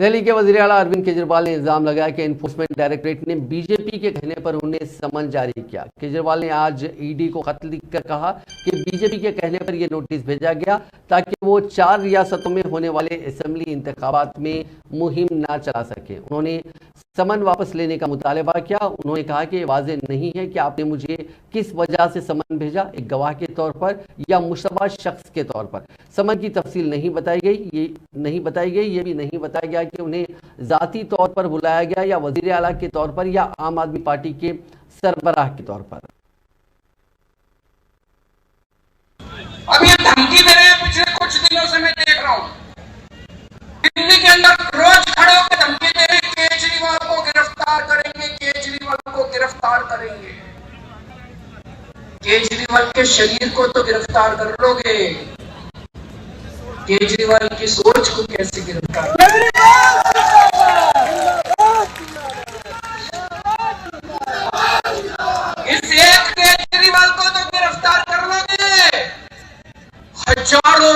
दिल्ली के वजीर आला अरविंद केजरीवाल ने इल्जाम लगाया कि एनफोर्समेंट डायरेक्टरेट ने बीजेपी के कहने पर उन्हें समन जारी किया। केजरीवाल ने आज ईडी को खत लिखकर कहा कि बीजेपी के कहने पर यह नोटिस भेजा गया ताकि वो 4 रियासतों में होने वाले असेंबली इंतखाबात में मुहिम ना चला सके। उन्होंने समन वापस लेने का मुतालबा किया। उन्होंने कहा कि वाज़ेह नहीं है कि आपने मुझे किस वजह से समन भेजा, एक गवाह के तौर पर या मुशतबा शख्स के तौर पर। समन की तफसील नहीं बताई गई। ये भी नहीं बताया गया कि उन्हें ज़ाती तौर पर बुलाया गया या वज़ीर आला के तौर पर या आम आदमी पार्टी के सरबराह के तौर पर। अब ये धमकी दे रहे हैं, पिछले कुछ दिनों से मैं देख रहा हूं दिल्ली के अंदर रोज खड़े होकर धमकी दे रहे हैं, केजरीवाल को गिरफ्तार करेंगे, केजरीवाल को गिरफ्तार करेंगे। केजरीवाल के शरीर को तो गिरफ्तार कर लोगे, केजरीवाल की सोच को कैसे गिरफ्तार करोगे? इस एक केजरीवाल को तो गिरफ्तार कर लोगे, हजारों